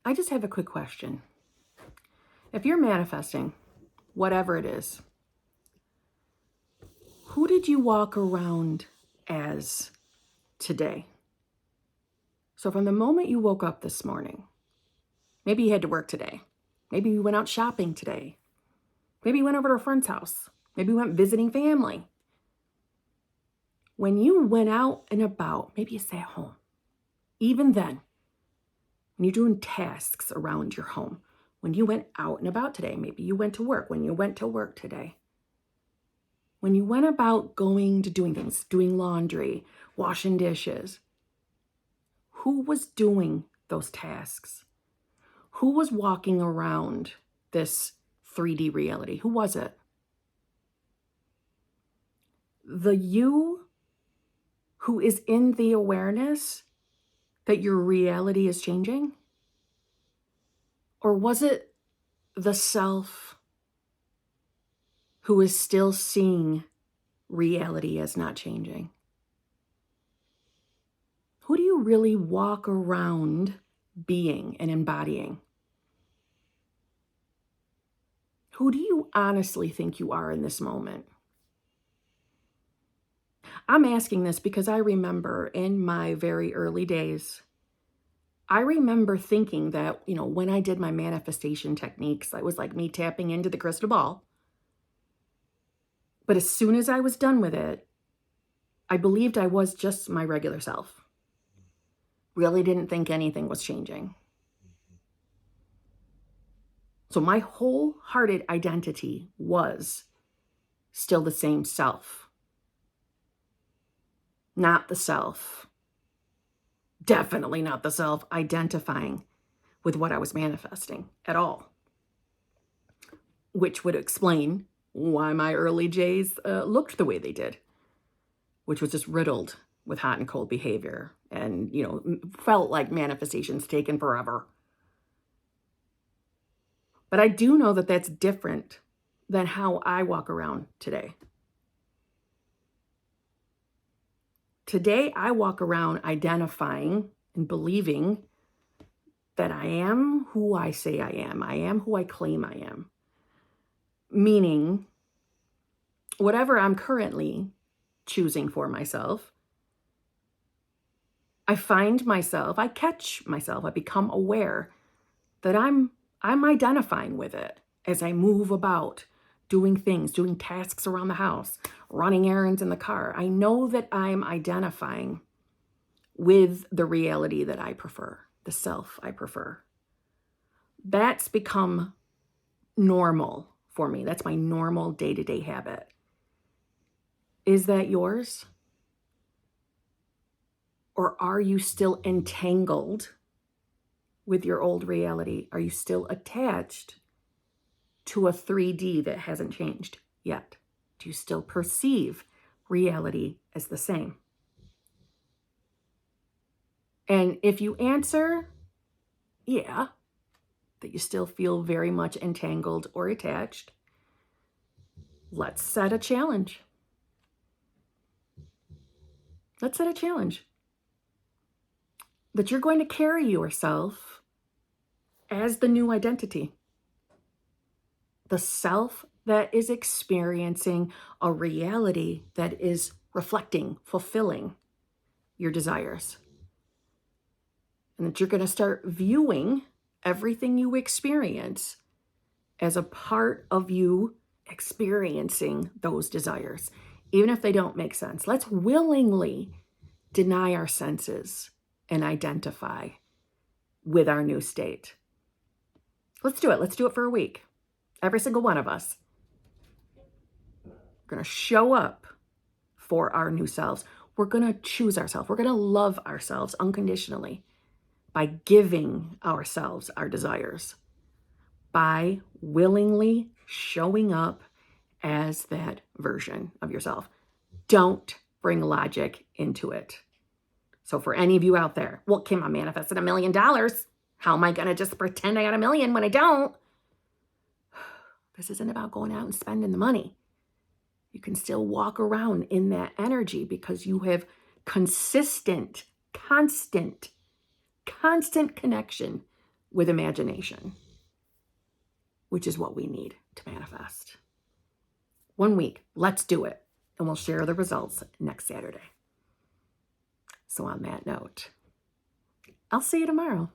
I just have a quick question. If you're manifesting, whatever it is, who did you walk around as today? So from the moment you woke up this morning, maybe you had to work today. Maybe you went out shopping today. Maybe you went over to a friend's house. Maybe you went visiting family. When you went out and about, maybe you stay at home. Even then, when you're doing tasks around your home, when you went out and about today, maybe you went to work, when you went to work today, when you went about going to doing things, doing laundry, washing dishes, who was doing those tasks? Who was walking around this 3D reality? Who was it? The you who is in the awareness that your reality is changing? Or was it the self who is still seeing reality as not changing? Who do you really walk around being and embodying? Who do you honestly think you are in this moment? I'm asking this because I remember in my very early days, I remember thinking that, when I did my manifestation techniques, it was like me tapping into the crystal ball. But as soon as I was done with it, I believed I was just my regular self. Really didn't think anything was changing. So my wholehearted identity was still the same self. Not the self. Definitely not the self identifying with what I was manifesting at all. Which would explain why my early days looked the way they did, which was just riddled with hot and cold behavior and, felt like manifestations taken forever. But I do know that that's different than how I walk around today. Today, I walk around identifying and believing that I am who I say I am. I am who I claim I am. Meaning, whatever I'm currently choosing for myself, I find myself, I catch myself, I become aware that I'm identifying with it as I move about, doing things, doing tasks around the house, running errands in the car. I know that I'm identifying with the reality that I prefer, the self I prefer. That's become normal for me. That's my normal day-to-day habit. Is that yours? Or are you still entangled with your old reality? Are you still attached to a 3D that hasn't changed yet? Do you still perceive reality as the same? And if you answer, yeah, that you still feel very much entangled or attached, let's set a challenge. Let's set a challenge that you're going to carry yourself as the new identity. The self that is experiencing a reality that is reflecting, fulfilling your desires. And that you're going to start viewing everything you experience as a part of you experiencing those desires, even if they don't make sense. Let's willingly deny our senses and identify with our new state. Let's do it. Let's do it for a week. Every single one of us. We're going to show up for our new selves. We're going to choose ourselves. We're going to love ourselves unconditionally by giving ourselves our desires, by willingly showing up as that version of yourself. Don't bring logic into it. So for any of you out there, well, Kim, I manifested $1 million. How am I going to just pretend I got $1 million when I don't? This isn't about going out and spending the money. You can still walk around in that energy because you have constant connection with imagination, which is what we need to manifest. 1 week, let's do it. And we'll share the results next Saturday. So on that note, I'll see you tomorrow.